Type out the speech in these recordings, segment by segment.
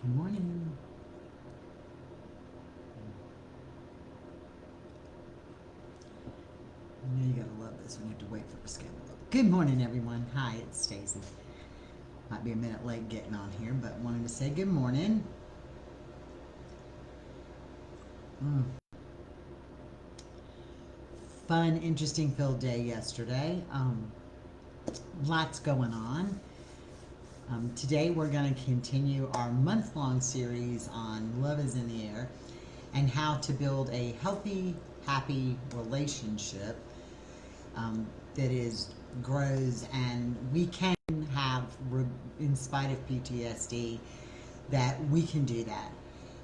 Good morning. I know you gotta love this when you have to wait for a schedule. Good morning, everyone. Hi, it's Stacy. Might be a minute late getting on here, but wanted to say good morning. Mm. Fun, interesting filled day yesterday. Lots going on. Today we're going to continue our month-long series on Love is in the Air and how to build a healthy, happy relationship that is grows, and we can have, in spite of PTSD, that we can do that.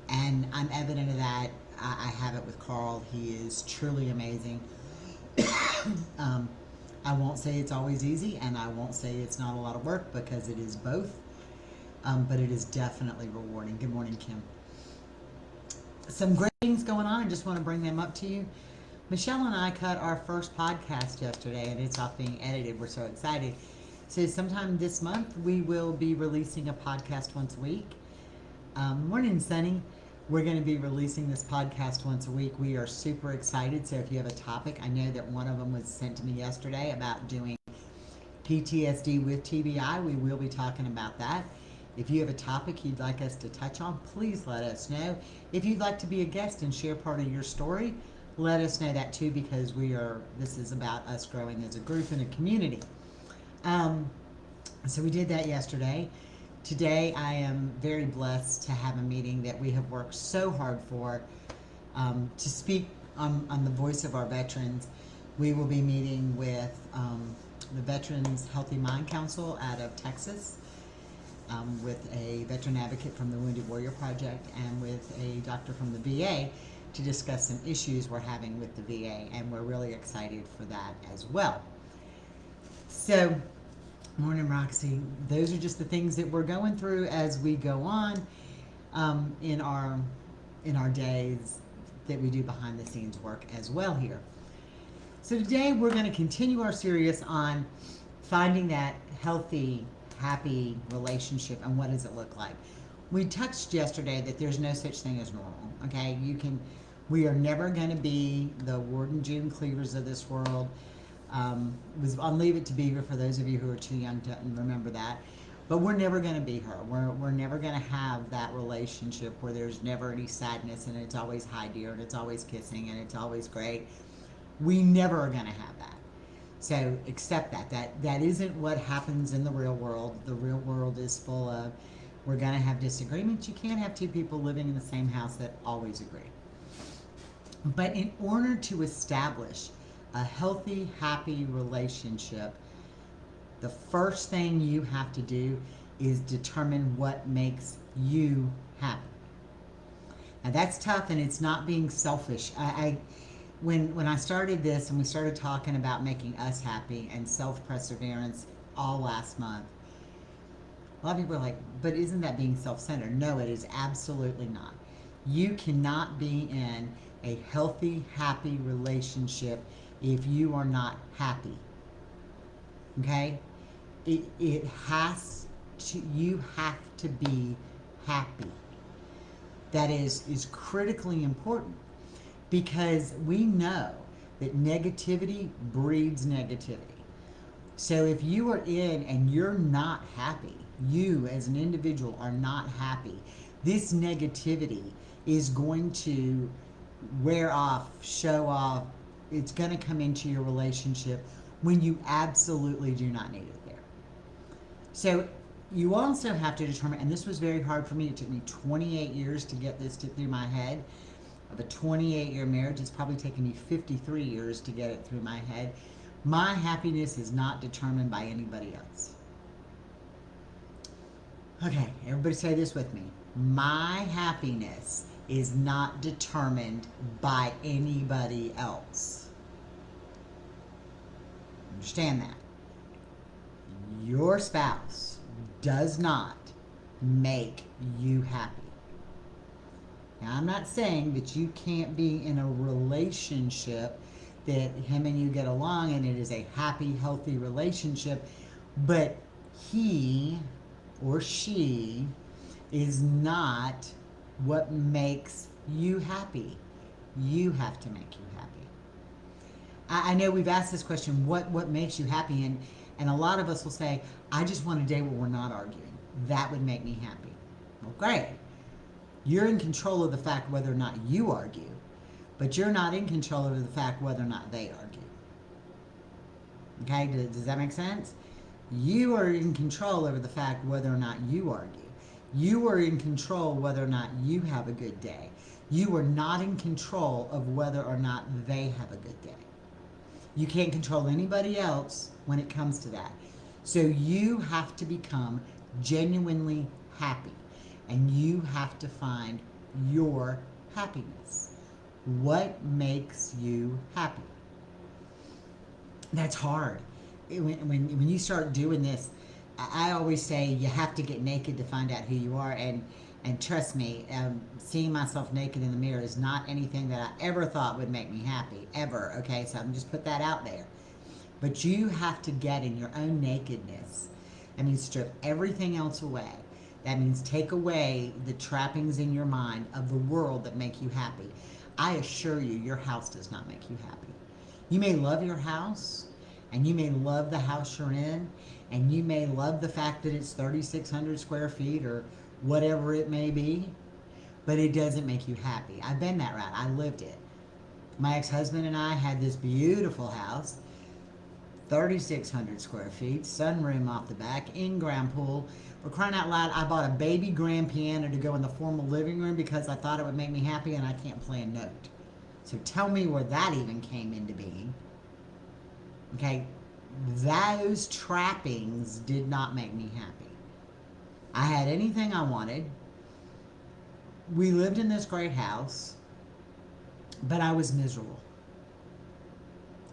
And I'm evident of that. I have it with Carl. He is truly amazing. um, I won't say it's always easy, and I won't say it's not a lot of work, because it is both. But it is definitely rewarding. Good morning, Kim. Some great things going on. I just want to bring them up to you. Michelle and I cut our first podcast yesterday, and it's off being edited. We're so excited. So sometime this month, we will be releasing a podcast once a week. Morning, Sunny. We're going to be releasing this podcast once a week. We are super excited. So if you have a topic, I know that one of them was sent to me yesterday about doing PTSD with TBI. We will be talking about that. If you have a topic you'd like us to touch on, please let us know. If you'd like to be a guest and share part of your story, let us know that too, because this is about us growing as a group and a community. So we did that yesterday. Today I am very blessed to have a meeting that we have worked so hard for, to speak on the voice of our veterans. We will be meeting with the Veterans Healthy Mind Council out of Texas, with a veteran advocate from the Wounded Warrior Project, and with a doctor from the VA, to discuss some issues we're having with the VA, and we're really excited for that as well. So, morning, Roxy. Those are just the things that we're going through as we go on, in our days that we do behind the scenes work as well here. So today we're going to continue our series on finding that healthy, happy relationship, and what does it look like. We touched yesterday that there's no such thing as normal. Okay, we are never going to be the Ward and June Cleavers of this world. I'll leave it to Beaver for those of you who are too young to remember that. But we're never going to be her. We're never going to have that relationship where there's never any sadness, and it's always hi dear, and it's always kissing, and it's always great. We never are going to have that. So accept that isn't what happens in the real world. The real world is full of, we're going to have disagreements. You can't have two people living in the same house that always agree. But in order to establish a healthy, happy relationship, the first thing you have to do is determine what makes you happy. Now that's tough, and it's not being selfish. When I started this and we started talking about making us happy and self-perseverance all last month, a lot of people are like, but isn't that being self-centered? No, it is absolutely not. You cannot be in a healthy, happy relationship if you are not happy. Okay? It has to, you have to be happy. That is critically important, because we know that negativity breeds negativity. So if you are in and you're not happy, you as an individual are not happy, this negativity is going to wear off, show off. It's going to come into your relationship when you absolutely do not need it there. So you also have to determine, and this was very hard for me. It took me 28 years to get this through my head. Of a 28-year marriage, it's probably taken me 53 years to get it through my head. My happiness is not determined by anybody else. Okay, everybody say this with me. My happiness is not determined by anybody else. Understand that. Your spouse does not make you happy. Now, I'm not saying that you can't be in a relationship that him and you get along and it is a happy, healthy relationship, but he or she is not what makes you happy. You have to make you happy. I know we've asked this question, what makes you happy? And a lot of us will say, I just want a day where we're not arguing. That would make me happy. Well, great. You're in control of the fact whether or not you argue, but you're not in control of the fact whether or not they argue. Okay, does that make sense? You are in control over the fact whether or not you argue. You are in control whether or not you have a good day. You are not in control of whether or not they have a good day. You can't control anybody else when it comes to that. So you have to become genuinely happy, and you have to find your happiness. What makes you happy? That's hard. When you start doing this, I always say you have to get naked to find out who you are. And trust me, seeing myself naked in the mirror is not anything that I ever thought would make me happy, ever. Okay, so I'm just put that out there. But you have to get in your own nakedness. That means strip everything else away. That means take away the trappings in your mind of the world that make you happy. I assure you, your house does not make you happy. You may love your house, and you may love the house you're in, and you may love the fact that it's 3,600 square feet or whatever it may be, but it doesn't make you happy. I've been that route. I lived it. My ex-husband and I had this beautiful house, 3,600 square feet, sunroom off the back, in-ground pool. For crying out loud, I bought a baby grand piano to go in the formal living room because I thought it would make me happy, and I can't play a note. So tell me where that even came into being. Okay, those trappings did not make me happy. I had anything I wanted. We lived in this great house, but I was miserable.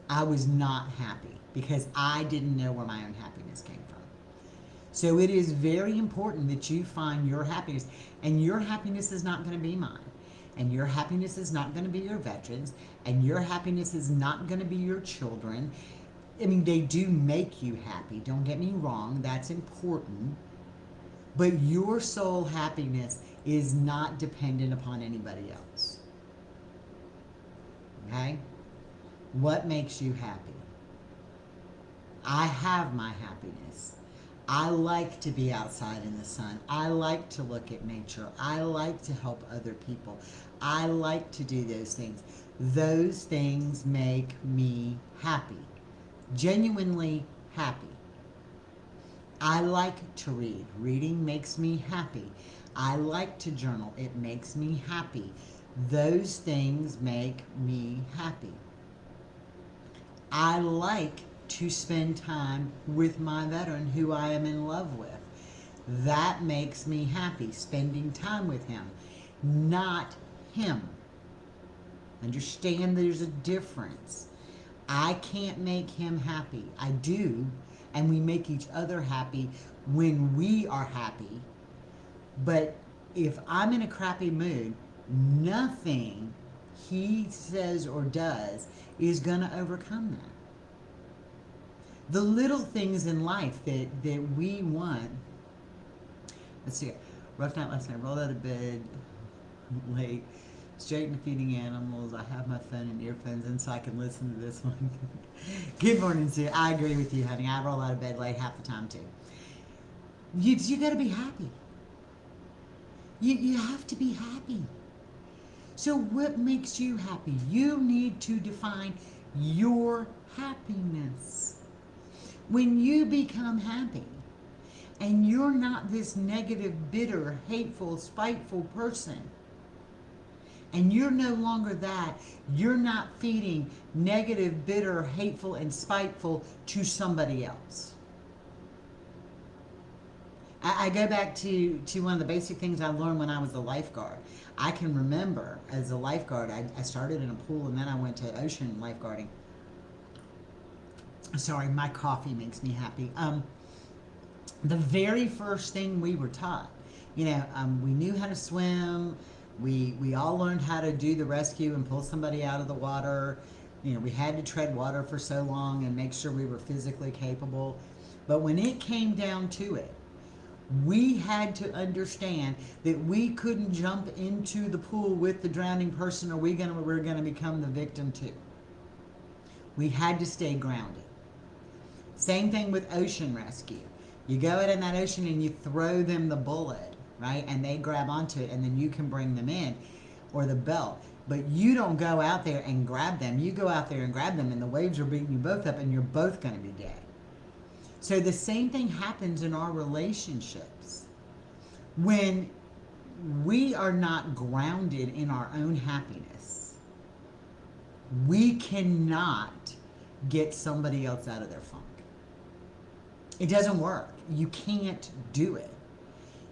I was not happy because I didn't know where my own happiness came from. So it is very important that you find your happiness, and your happiness is not going to be mine. And your happiness is not going to be your veterans, and your happiness is not going to be your children. I mean, they do make you happy. Don't get me wrong. That's important. But your soul happiness is not dependent upon anybody else. Okay? What makes you happy? I have my happiness. I like to be outside in the sun. I like to look at nature. I like to help other people. I like to do those things. Those things make me happy. Genuinely happy. I like to read. Reading makes me happy. I like to journal. It makes me happy. Those things make me happy. I like to spend time with my veteran who I am in love with. That makes me happy, spending time with him, not him. Understand there's a difference. I can't make him happy. I do, and we make each other happy when we are happy. But if I'm in a crappy mood, nothing he says or does is going to overcome that. The little things in life that we want. Let's see. Rough night last night. Rolled out of bed late. Straightened feeding animals. I have my phone and earphones in so I can listen to this one. Good morning, Sue. I agree with you, honey. I roll out of bed late half the time too. You got to be happy. You have to be happy. So what makes you happy? You need to define your happiness. When you become happy and you're not this negative, bitter, hateful, spiteful person, and you're no longer that, you're not feeding negative, bitter, hateful, and spiteful to somebody else. I go back to one of the basic things I learned when I was a lifeguard. I can remember as a lifeguard, I started in a pool and then I went to ocean lifeguarding. Sorry, my coffee makes me happy. The very first thing we were taught, we knew how to swim. We all learned how to do the rescue and pull somebody out of the water. We had to tread water for so long and make sure we were physically capable. But when it came down to it, We had to understand that we couldn't jump into the pool with the drowning person, or we're gonna become the victim too. We had to stay grounded. Same thing with ocean rescue. You go out in that ocean and you throw them the bullet, right? And they grab onto it, and then you can bring them in, or the belt. But you don't go out there and grab them. You go out there and grab them, and the waves are beating you both up, and you're both going to be dead. So the same thing happens in our relationships. When we are not grounded in our own happiness, we cannot get somebody else out of their funk. It doesn't work. You can't do it.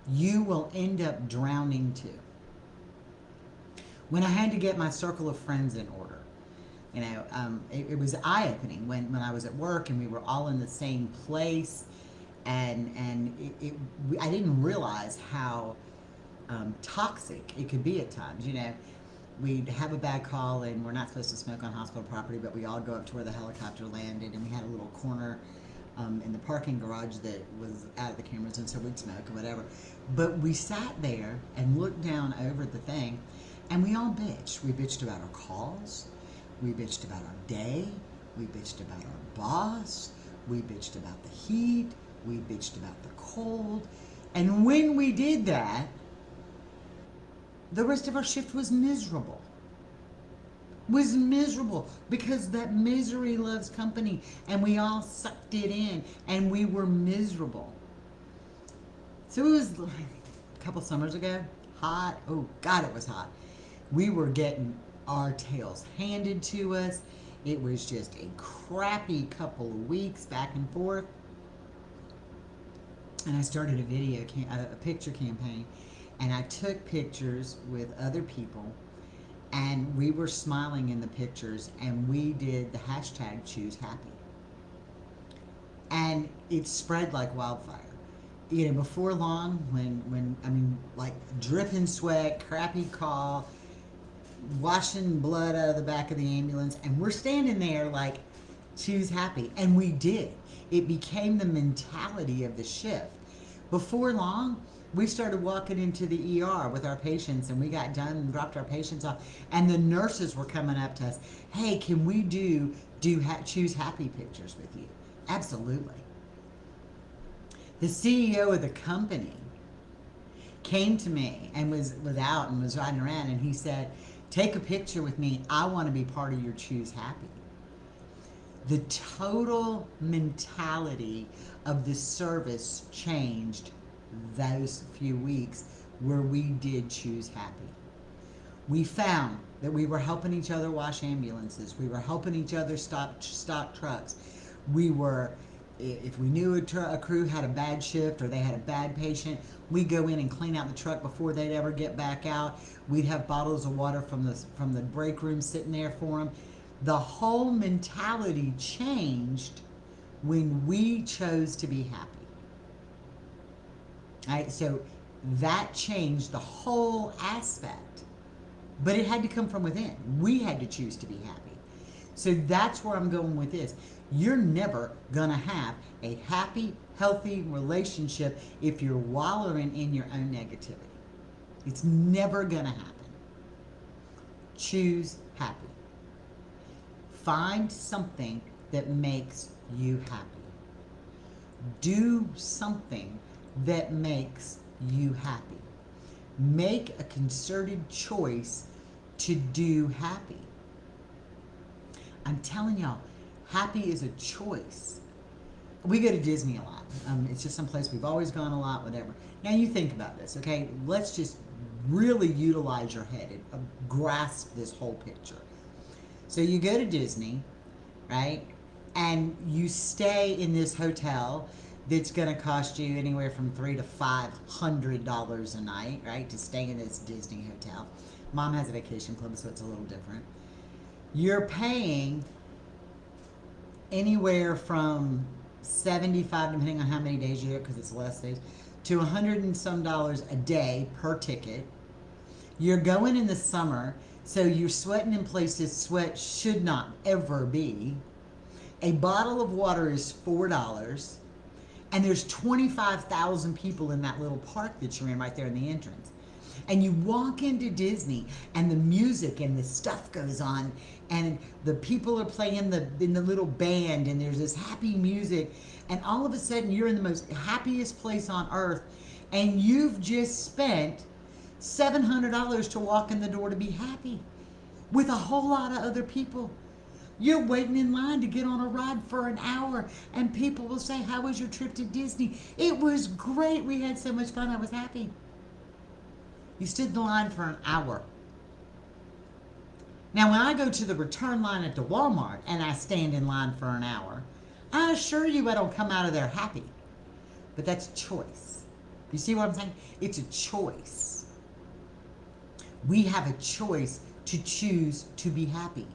You will end up drowning too. When I had to get my circle of friends in order, it was eye-opening when I was at work and we were all in the same place, and I didn't realize how toxic it could be at times. We'd have a bad call, and we're not supposed to smoke on hospital property, but we all go up to where the helicopter landed, and we had a little corner in the parking garage that was out of the cameras, and so we'd smoke or whatever. But we sat there and looked down over the thing, and we all bitched. We bitched about our calls. We bitched about our day. We bitched about our boss. We bitched about the heat. We bitched about the cold. And when we did that, the rest of our shift was miserable. Because that misery loves company, and we all sucked it in, and we were miserable. So it was a couple summers ago, hot. Oh God, it was hot. We were getting our tails handed to us. It was just a crappy couple of weeks back and forth. And I started a picture campaign, and I took pictures with other people, and we were smiling in the pictures, and we did the hashtag Choose Happy. And it spread like wildfire. Before long, when dripping sweat, crappy call, washing blood out of the back of the ambulance, and we're standing there like, choose happy. And we did. It became the mentality of the shift. Before long, we started walking into the ER with our patients, and we got done and dropped our patients off, and the nurses were coming up to us, hey, can we do choose happy pictures with you? Absolutely. The CEO of the company came to me and was out and was riding around, and he said, take a picture with me. I want to be part of your Choose Happy. The total mentality of the service changed those few weeks where we did Choose Happy. We found that we were helping each other wash ambulances. We were helping each other stock trucks. If we knew a crew had a bad shift or they had a bad patient, we'd go in and clean out the truck before they'd ever get back out. We'd have bottles of water from the break room sitting there for them. The whole mentality changed when we chose to be happy. Right? So that changed the whole aspect. But it had to come from within. We had to choose to be happy. So that's where I'm going with this. You're never going to have a happy, healthy relationship if you're wallowing in your own negativity. It's never going to happen. Choose happy. Find something that makes you happy. Do something that makes you happy. Make a concerted choice to do happy. I'm telling y'all, happy is a choice. We go to Disney a lot. It's just some place we've always gone a lot, whatever. Now you think about this, okay? Let's just really utilize your head and grasp this whole picture. So you go to Disney, right? And you stay in this hotel that's going to cost you anywhere from $300 to $500 a night, right? To stay in this Disney hotel. Mom has a vacation club, so it's a little different. You're paying anywhere from $75, depending on how many days you're there, because it's less days, to $100 and some a day per ticket. You're going in the summer, so you're sweating in places sweat should not ever be. A bottle of water is $4. And there's 25,000 people in that little park that you're in right there in the entrance. And you walk into Disney and the music and the stuff goes on and the people are playing in the little band and there's this happy music and all of a sudden you're in the most happiest place on earth and you've just spent $700 to walk in the door to be happy with a whole lot of other people. You're waiting in line to get on a ride for an hour and people will say, "How was your trip to Disney?" "It was great. We had so much fun. I was happy." You stood in the line for an hour. Now, when I go to the return line at the Walmart and I stand in line for an hour, I assure you I don't come out of there happy. But that's a choice. You see what I'm saying? It's a choice. We have a choice to choose to be happy.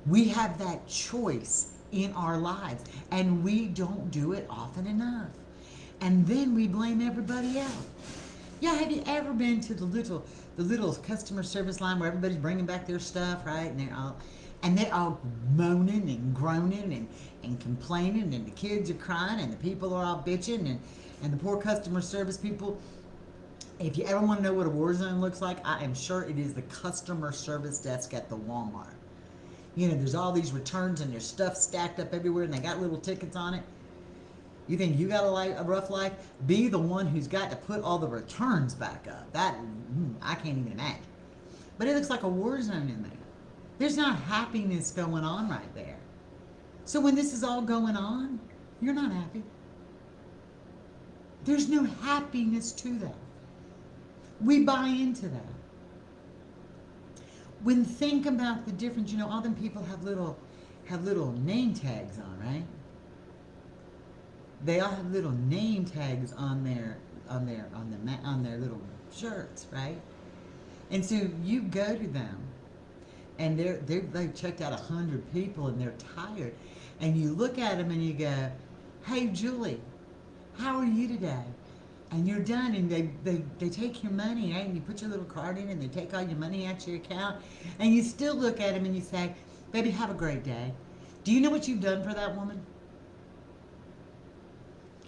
We have that choice in our lives, and we don't do it often enough. And then we blame everybody else. Yeah, have you ever been to the little customer service line where everybody's bringing back their stuff, right? And they're all moaning and groaning and complaining, and the kids are crying, and the people are all bitching, and the poor customer service people. If you ever want to know what a war zone looks like, I am sure it is the customer service desk at the Walmart. You know, there's all these returns and there's stuff stacked up everywhere, and they got little tickets on it. You think you got a rough life? Be the one who's got to put all the returns back up. That, I can't even imagine. But it looks like a war zone in there. There's not happiness going on right there. So when this is all going on, you're not happy. There's no happiness to that. We buy into that. When think about the difference, you know, all them people have little name tags on, right? They all have little name tags on their little shirts, right? And so you go to them, and they've checked out 100 people, and they're tired, and you look at them and you go, "Hey, Julie, how are you today?" And you're done, and they take your money, right? And you put your little card in, and they take all your money out your account, and you still look at them and you say, "Baby, have a great day." Do you know what you've done for that woman?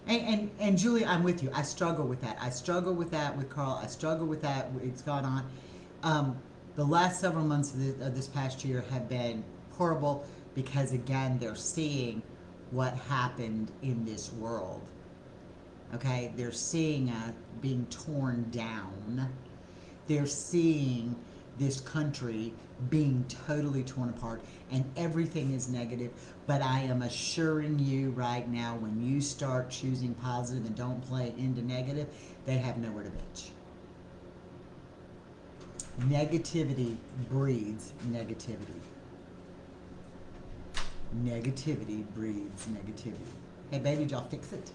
And Julie, I'm with you. I struggle with that. I struggle with that with Carl. I struggle with that. It's gone on. The last several months of this past year have been horrible because, again, they're seeing what happened in this world. Okay? They're seeing us being torn down. They're seeing this country being totally torn apart, and everything is negative. But I am assuring you right now, when you start choosing positive and don't play into negative, they have nowhere to bitch. Negativity breeds negativity. Negativity breeds negativity. Hey, baby, did y'all fix it?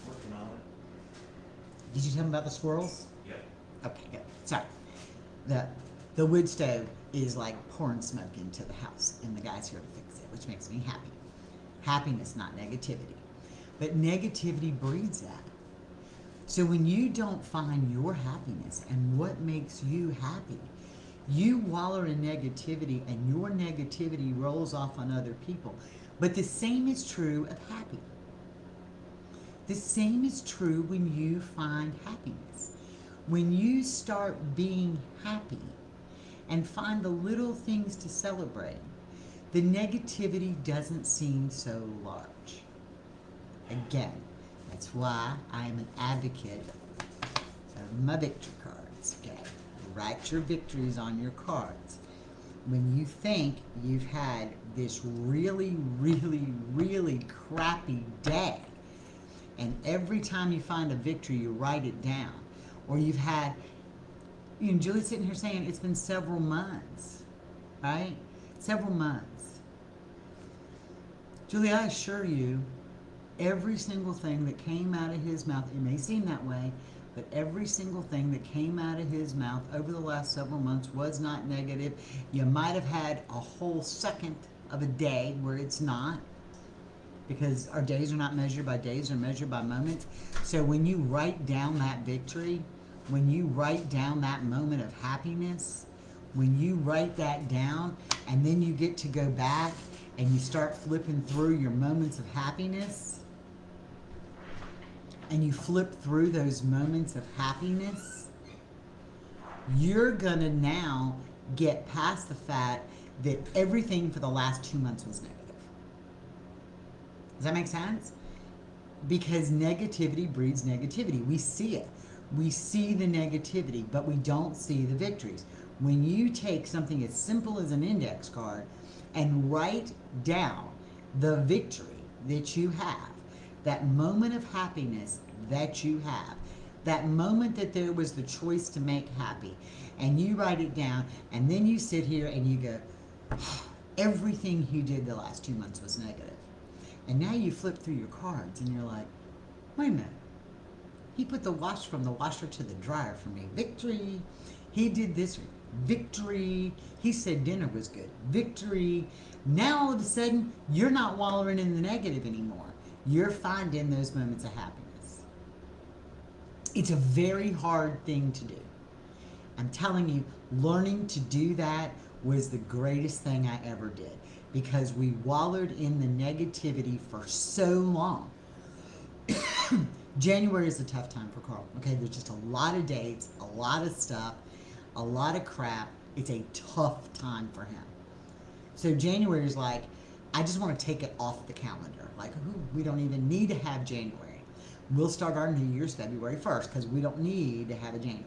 Working on it. Did you tell me about the squirrels? Yeah. Okay, good. Sorry. The wood stove is like pouring smoke into the house, and the guy's here to fix it, which makes me happy. Happiness, not negativity. But negativity breeds that. So when you don't find your happiness and what makes you happy, you wallow in negativity, and your negativity rolls off on other people. But the same is true of happy. The same is true when you find happiness. When you start being happy and find the little things to celebrate, the negativity doesn't seem so large. Again, that's why I am an advocate of my victory cards. Okay, write your victories on your cards. When you think you've had this really, really, really crappy day, and every time you find a victory, you write it down. Or you've had, you know, Julie's sitting here saying it's been several months, right? Several months. Julie, I assure you, every single thing that came out of his mouth, it may seem that way, but every single thing that came out of his mouth over the last several months was not negative. You might have had a whole second of a day where it's not, because our days are not measured by days, they're measured by moments. So when you write down that victory, when you write down that moment of happiness, when you write that down, and then you get to go back and you start flipping through your moments of happiness, and you flip through those moments of happiness, you're gonna now get past the fact that everything for the last 2 months was negative. Does that make sense? Because negativity breeds negativity. We see it. We see the negativity, but we don't see the victories. When you take something as simple as an index card and write down the victory that you have, that moment of happiness that you have, that moment that there was the choice to make happy, and you write it down, and then you sit here and you go, everything you did the last 2 months was negative. And now you flip through your cards and you're like, wait a minute. He put the wash from the washer to the dryer for me. Victory. He did this. Victory. He said dinner was good. Victory. Now all of a sudden, you're not wallowing in the negative anymore. You're finding those moments of happiness. It's a very hard thing to do. I'm telling you, learning to do that was the greatest thing I ever did, because we wallowed in the negativity for so long. January is a tough time for Carl. Okay, there's just a lot of dates, a lot of stuff, a lot of crap. It's a tough time for him. So January is like, I just want to take it off the calendar. Like, we don't even need to have January. We'll start our New Year's February 1st because we don't need to have a January.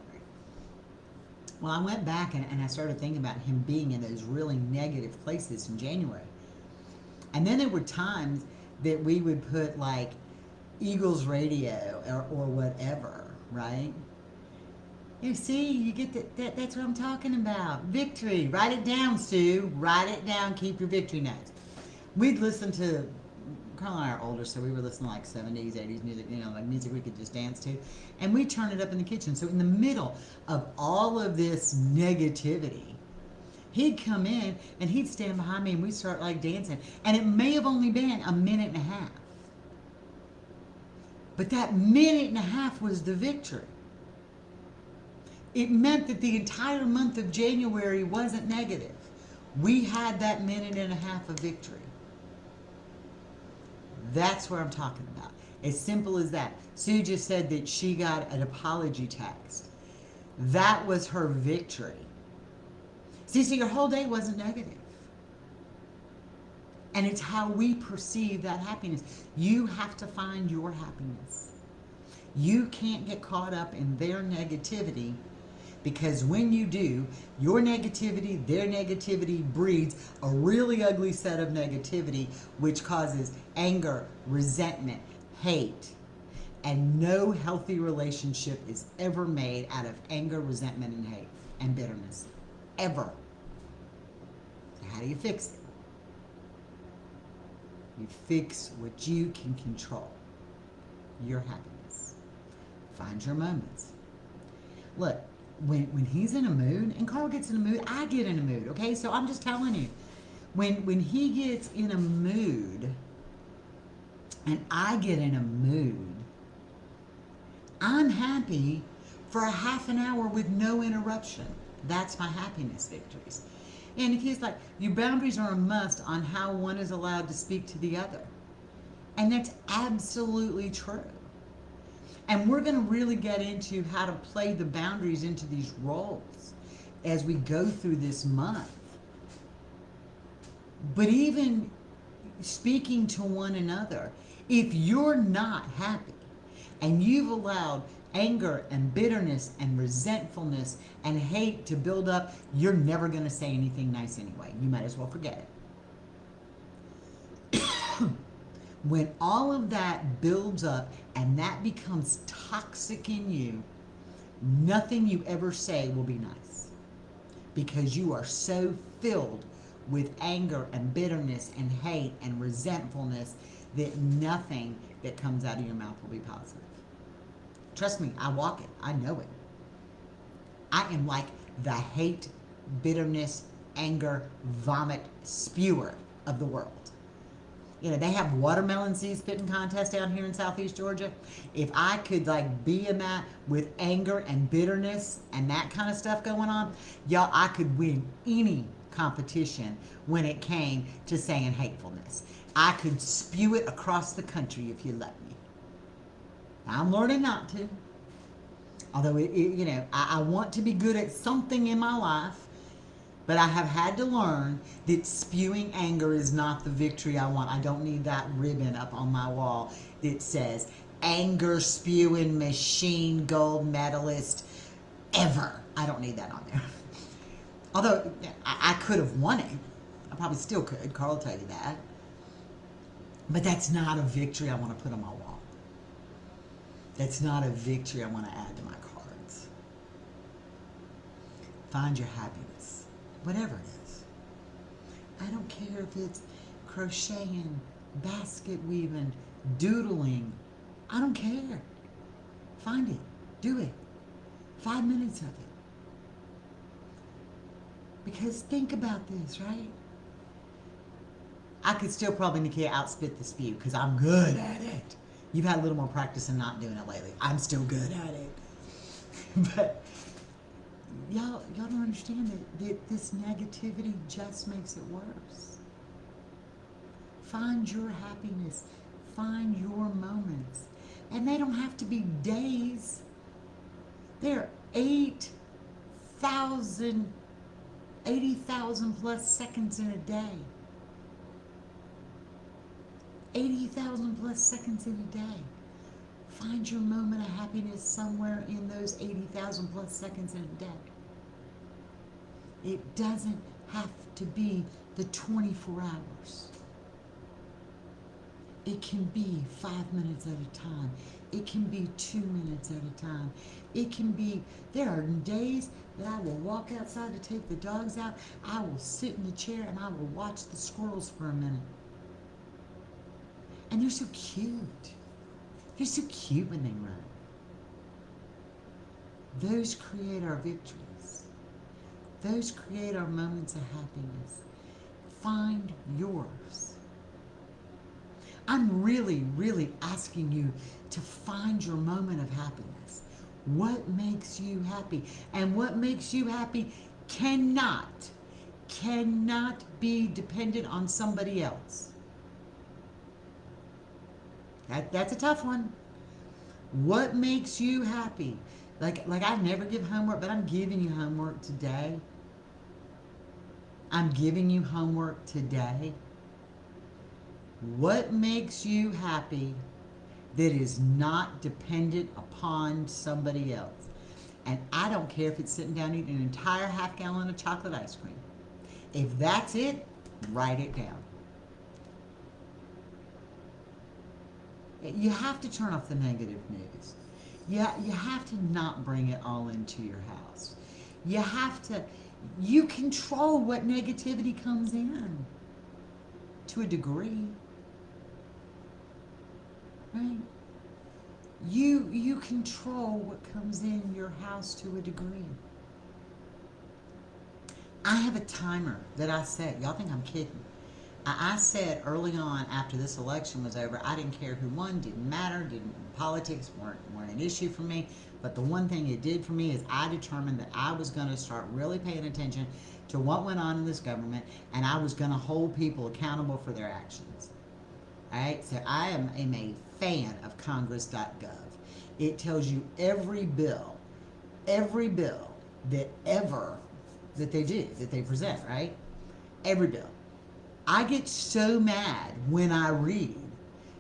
Well, I went back and I started thinking about him being in those really negative places in January. And then there were times that we would put like Eagles radio or whatever, right? You see, you get that's what I'm talking about. Victory. Write it down, Sue. Write it down. Keep your victory notes. We'd listen to, Carl and I are older, so we were listening to like 70s, 80s music, like music we could just dance to. And we'd turn it up in the kitchen. So in the middle of all of this negativity, he'd come in and he'd stand behind me and we'd start like dancing. And it may have only been a minute and a half. But that minute and a half was the victory. It meant that the entire month of January wasn't negative. We had that minute and a half of victory. That's what I'm talking about. As simple as that. Sue just said that she got an apology text. That was her victory. See, so your whole day wasn't negative. And it's how we perceive that happiness. You have to find your happiness. You can't get caught up in their negativity, because when you do, your negativity, their negativity breeds a really ugly set of negativity, which causes anger, resentment, hate. And no healthy relationship is ever made out of anger, resentment, and hate and bitterness. Ever. So how do you fix it? You fix what you can control. Your happiness. Find your moments. Look, when he's in a mood, and Carl gets in a mood, I get in a mood, okay? So I'm just telling you, when he gets in a mood, and I get in a mood, I'm happy for a half an hour with no interruption. That's my happiness victories. And he's like, your boundaries are a must on how one is allowed to speak to the other. And that's absolutely true. And we're going to really get into how to play the boundaries into these roles as we go through this month. But even speaking to one another, if you're not happy and you've allowed anger and bitterness and resentfulness and hate to build up, you're never going to say anything nice anyway. You might as well forget it. When all of that builds up and that becomes toxic in you, nothing you ever say will be nice, because you are so filled with anger and bitterness and hate and resentfulness that nothing that comes out of your mouth will be positive. Trust me, I walk it. I know it. I am like the hate, bitterness, anger, vomit spewer of the world. They have watermelon seed spitting contest down here in Southeast Georgia. If I could be in that with anger and bitterness and that kind of stuff going on, y'all, I could win any competition when it came to saying hatefulness. I could spew it across the country if you let me. I'm learning not to. Although, I want to be good at something in my life, but I have had to learn that spewing anger is not the victory I want. I don't need that ribbon up on my wall that says, anger spewing machine gold medalist ever. I don't need that on there. Although, I could have won it. I probably still could. Carl will tell you that. But that's not a victory I want to put on my wall. That's not a victory I want to add to my cards. Find your happiness, whatever it is. I don't care if it's crocheting, basket weaving, doodling. I don't care. Find it. Do it. 5 minutes of it. Because think about this, right? I could still probably, Nikia, outspit the spew because I'm good at it. You've had a little more practice in not doing it lately. I'm still good at it. But y'all don't understand that this negativity just makes it worse. Find your happiness. Find your moments. And they don't have to be days. They're 80,000 plus seconds in a day. 80,000 plus seconds in a day. Find your moment of happiness somewhere in those 80,000 plus seconds in a day. It doesn't have to be the 24 hours. It can be 5 minutes at a time. It can be 2 minutes at a time. It can be, there are days that I will walk outside to take the dogs out. I will sit in the chair and I will watch the squirrels for a minute. And they're so cute. They're so cute when they run. Those create our victories. Those create our moments of happiness. Find yours. I'm really, really asking you to find your moment of happiness. What makes you happy? And what makes you happy cannot be dependent on somebody else. That's a tough one. What makes you happy? Like I never give homework, but I'm giving you homework today. I'm giving you homework today. What makes you happy that is not dependent upon somebody else? And I don't care if it's sitting down eating an entire half gallon of chocolate ice cream. If that's it, write it down. You have to turn off the negative news. You have to not bring it all into your house. You control what negativity comes in to a degree. Right? You control what comes in your house to a degree. I have a timer that I set. Y'all think I'm kidding. I said early on after this election was over, I didn't care who won, didn't matter, politics weren't an issue for me. But the one thing it did for me is I determined that I was going to start really paying attention to what went on in this government, and I was going to hold people accountable for their actions. All right, so I am a fan of Congress.gov. It tells you every bill that they present, right? Every bill. I get so mad when I read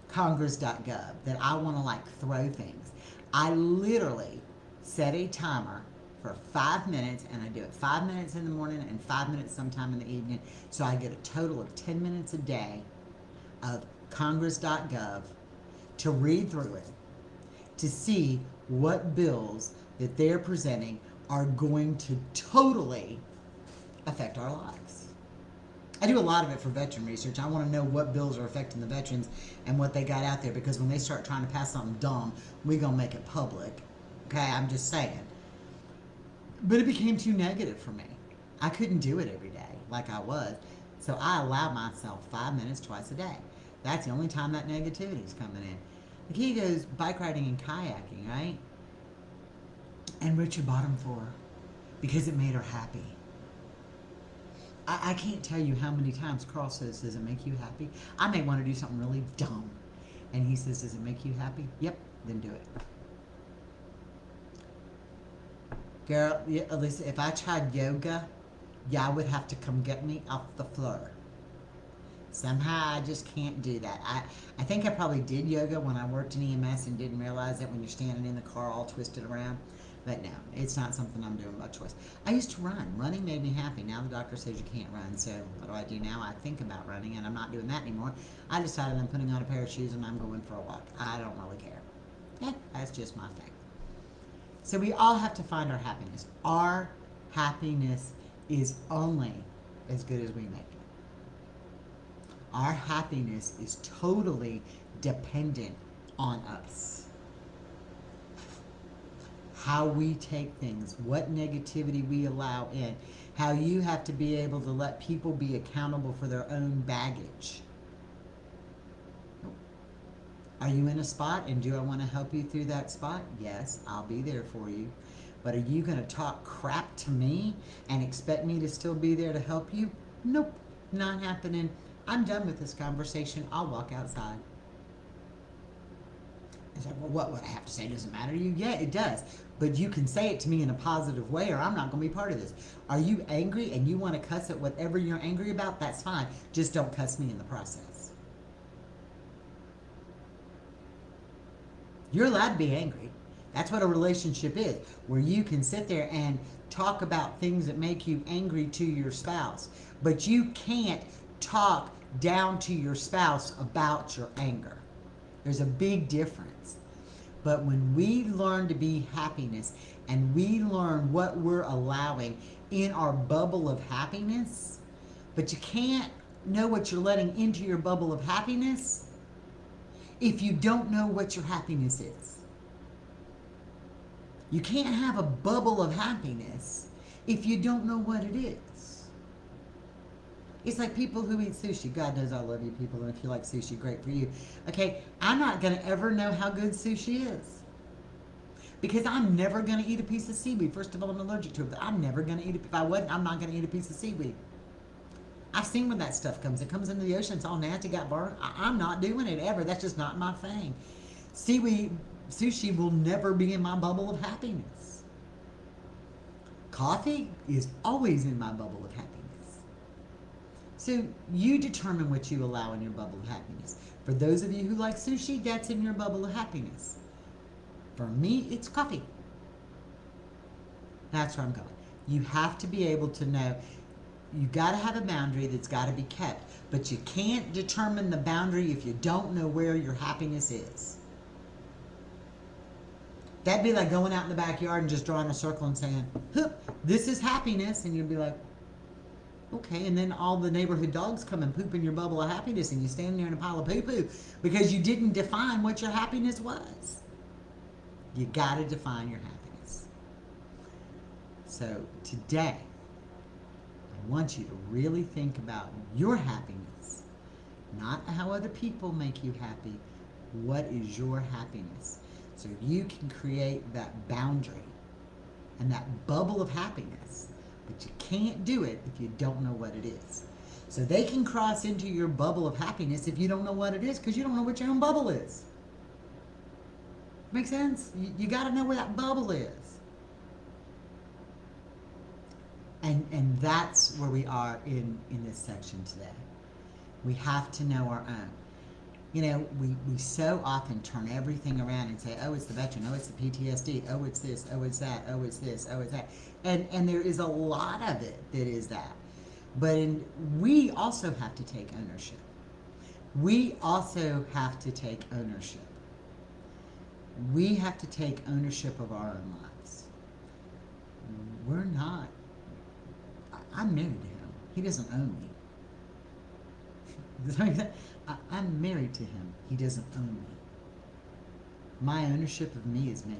Congress.gov that I want to throw things. I literally set a timer for 5 minutes, and I do it 5 minutes in the morning and 5 minutes sometime in the evening. So I get a total of 10 minutes a day of Congress.gov to read through it, to see what bills that they're presenting are going to totally affect our lives. I do a lot of it for veteran research. I want to know what bills are affecting the veterans and what they got out there, because when they start trying to pass something dumb, we're going to make it public. Okay, I'm just saying. But it became too negative for me. I couldn't do it every day like I was. So I allow myself 5 minutes twice a day. That's the only time that negativity is coming in. The key goes bike riding and kayaking, right? And Richard bought them for her because it made her happy. I can't tell you how many times Carl says, does it make you happy? I may want to do something really dumb. And he says, does it make you happy? Yep, then do it. Girl, yeah, Elisa, if I tried yoga, y'all would have to come get me off the floor. Somehow I just can't do that. I think I probably did yoga when I worked in EMS and didn't realize it when you're standing in the car all twisted around. But no, it's not something I'm doing by choice. I used to run. Running made me happy. Now the doctor says you can't run. So what do now? I think about running, and I'm not doing that anymore. I decided I'm putting on a pair of shoes and I'm going for a walk. I don't really care. Yeah, that's just my thing. So we all have to find our happiness. Our happiness is only as good as we make it. Our happiness is totally dependent on us. How we take things, what negativity we allow in, how you have to be able to let people be accountable for their own baggage. Are you in a spot and do I want to help you through that spot? Yes, I'll be there for you. But are you going to talk crap to me and expect me to still be there to help you? Nope, not happening. I'm done with this conversation. I'll walk outside. It's like, well, what would I have to say? Doesn't matter to you? Yeah, it does. But you can say it to me in a positive way or I'm not going to be part of this. Are you angry and you want to cuss at whatever you're angry about? That's fine. Just don't cuss me in the process. You're allowed to be angry. That's what a relationship is, where you can sit there and talk about things that make you angry to your spouse. But you can't talk down to your spouse about your anger. There's a big difference. But when we learn to be happiness and we learn what we're allowing in our bubble of happiness, but you can't know what you're letting into your bubble of happiness if you don't know what your happiness is. You can't have a bubble of happiness if you don't know what it is. It's like people who eat sushi. God knows I love you people, and if you like sushi, great for you. Okay, I'm not going to ever know how good sushi is. Because I'm never going to eat a piece of seaweed. First of all, I'm allergic to it, but I'm never going to eat it. If I wasn't, I'm not going to eat a piece of seaweed. I've seen where that stuff comes. It comes into the ocean. It's all nasty, got burnt. I'm not doing it ever. That's just not my thing. Seaweed, sushi will never be in my bubble of happiness. Coffee is always in my bubble of happiness. So you determine what you allow in your bubble of happiness. For those of you who like sushi, that's in your bubble of happiness. For me, it's coffee. That's where I'm going. You have to be able to know. You got to have a boundary that's got to be kept. But you can't determine the boundary if you don't know where your happiness is. That'd be like going out in the backyard and just drawing a circle and saying, "Hoop, this is happiness." And you'd be like, okay. And then all the neighborhood dogs come and poop in your bubble of happiness and you stand there in a pile of poo-poo because you didn't define what your happiness was. You got to define your happiness. So today, I want you to really think about your happiness, not how other people make you happy. What is your happiness? So you can create that boundary and that bubble of happiness, but you can't do it if you don't know what it is. So they can cross into your bubble of happiness if you don't know what it is, because you don't know what your own bubble is. Make sense? You got to know where that bubble is. And that's where we are in this section today. We have to know our own. You know, we so often turn everything around and say, oh, it's the veteran, oh, it's the PTSD, oh, it's this, oh, it's that, oh, it's this, oh, it's that. And there is a lot of it that is that. But we also have to take ownership. We also have to take ownership. We have to take ownership of our own lives. We're not. I'm married to him. He doesn't own me. Does that make sense? I'm married to him. He doesn't own me. My ownership of me is me.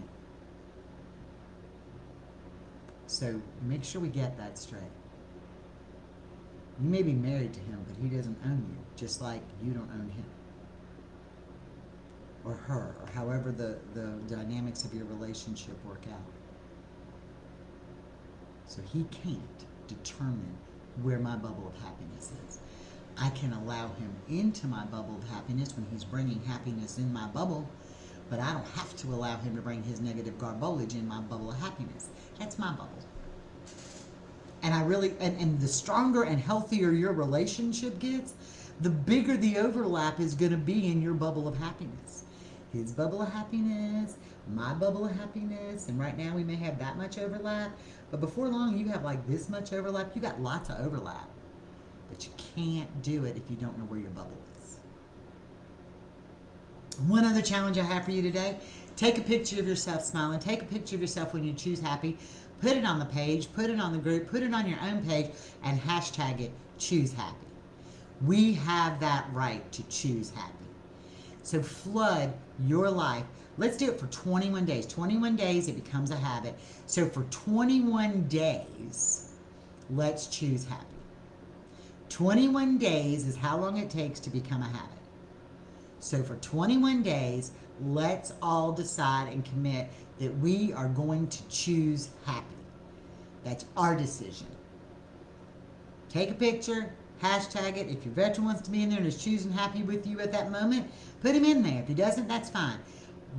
So make sure we get that straight. You may be married to him, but he doesn't own you, just like you don't own him. Or her, or however the dynamics of your relationship work out. So he can't determine where my bubble of happiness is. I can allow him into my bubble of happiness when he's bringing happiness in my bubble, but I don't have to allow him to bring his negative garbage in my bubble of happiness. That's my bubble. And and the stronger and healthier your relationship gets, the bigger the overlap is going to be in your bubble of happiness. His bubble of happiness, my bubble of happiness, and right now we may have that much overlap, but before long you have like this much overlap. You got lots of overlap, but you can't do it if you don't know where your bubble is. One other challenge I have for you today: take a picture of yourself smiling. Take a picture of yourself when you choose happy. Put it on the page, put it on the group, put it on your own page, and hashtag it choose happy. We have that right to choose happy. So flood your life. Let's do it for 21 days. 21 days, it becomes a habit. So for 21 days, let's choose happy. 21 days is how long it takes to become a habit. So for 21 days, let's all decide and commit that we are going to choose happy. That's our decision. Take a picture, hashtag it. If your veteran wants to be in there and is choosing happy with you at that moment, put him in there. If he doesn't, that's fine.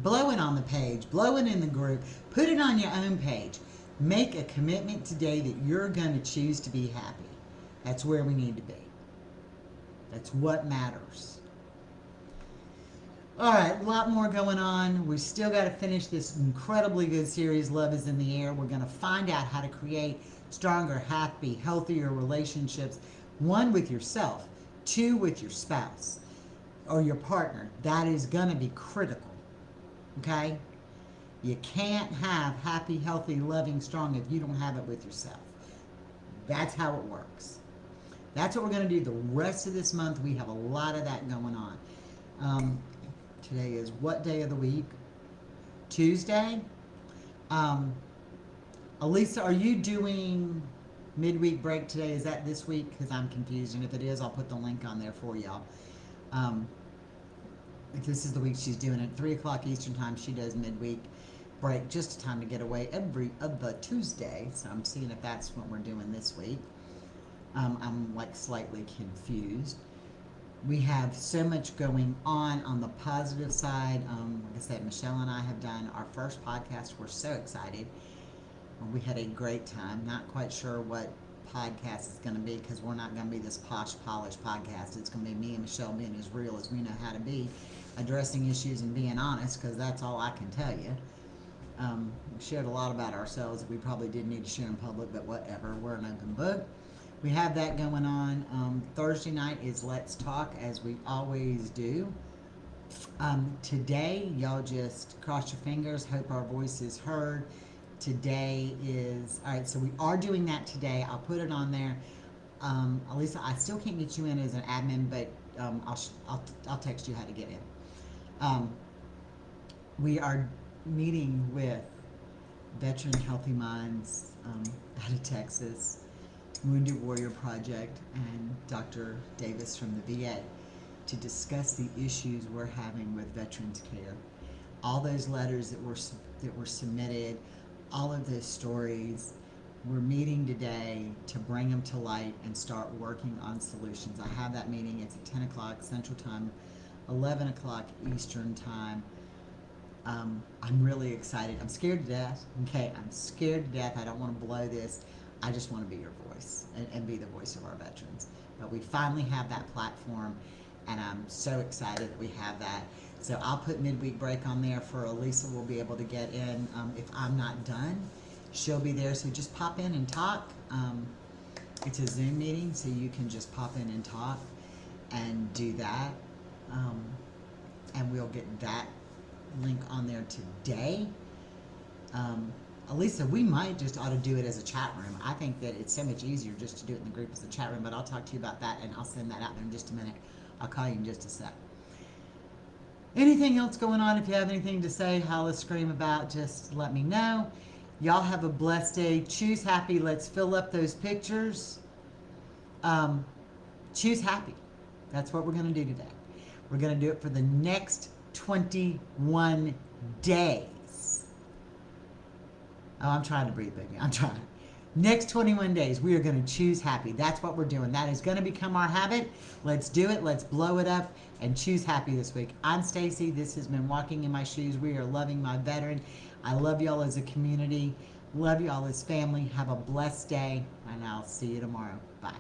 Blow it on the page, blow it in the group, put it on your own page. Make a commitment today that you're going to choose to be happy. That's where we need to be. That's what matters. All right, a lot more going on. We still got to finish this incredibly good series, Love is in the Air. We're going to find out how to create stronger, happy, healthier relationships. One, with yourself. Two, with your spouse or your partner. That is going to be critical. Okay? You can't have happy, healthy, loving, strong if you don't have it with yourself. That's how it works. That's what we're going to do the rest of this month. We have a lot of that going on. Today is what day of the week? Tuesday. Elisa, are you doing midweek break today? Is that this week? Because I'm confused. And if it is, I'll put the link on there for y'all. If this is the week she's doing it, 3 o'clock Eastern time, she does midweek break. Just a time to get away every other Tuesday. So I'm seeing if that's what we're doing this week. I'm like slightly confused. We have so much going on the positive side. Like I said, Michelle and I have done our first podcast. We're so excited. We had a great time. Not quite sure what podcast is going to be because we're not going to be this posh, polished podcast. It's going to be me and Michelle being as real as we know how to be, addressing issues and being honest, because that's all I can tell you. We shared a lot about ourselves that we probably didn't need to share in public, but whatever. We're an open book. We have that going on. Thursday night is Let's Talk, as we always do. Today, y'all just cross your fingers, hope our voice is heard. Today is, all right, so we are doing that today. I'll put it on there. Elisa, I still can't get you in as an admin, but I'll text you how to get in. We are meeting with Veteran Healthy Minds out of Texas, Wounded Warrior Project, and Dr. Davis from the VA to discuss the issues we're having with veterans care. All those letters that were submitted, all of those stories, we're meeting today to bring them to light and start working on solutions. I have that meeting. It's at 10 o'clock Central Time, 11 o'clock Eastern Time. I'm really excited. I'm scared to death. Okay, I'm scared to death. I don't want to blow this. I just want to be your voice and be the voice of our veterans. But we finally have that platform, and I'm so excited that we have that. So I'll put midweek break on there for Elisa. We'll be able to get in. If I'm not done, she'll be there. So just pop in and talk. It's a Zoom meeting, so you can just pop in and talk and do that. And we'll get that link on there today. Elisa, we might just ought to do it as a chat room. I think that it's so much easier just to do it in the group as a chat room, but I'll talk to you about that, and I'll send that out there in just a minute. I'll call you in just a sec. Anything else going on? If you have anything to say, holla, scream about, just let me know. Y'all have a blessed day. Choose happy. Let's fill up those pictures. Choose happy. That's what we're going to do today. We're going to do it for the next 21 days. Oh, I'm trying to breathe, baby. I'm trying. Next 21 days, we are going to choose happy. That's what we're doing. That is going to become our habit. Let's do it. Let's blow it up and choose happy this week. I'm Stacy. This has been Walking in My Shoes. We are loving my veteran. I love y'all as a community. Love y'all as family. Have a blessed day, and I'll see you tomorrow. Bye.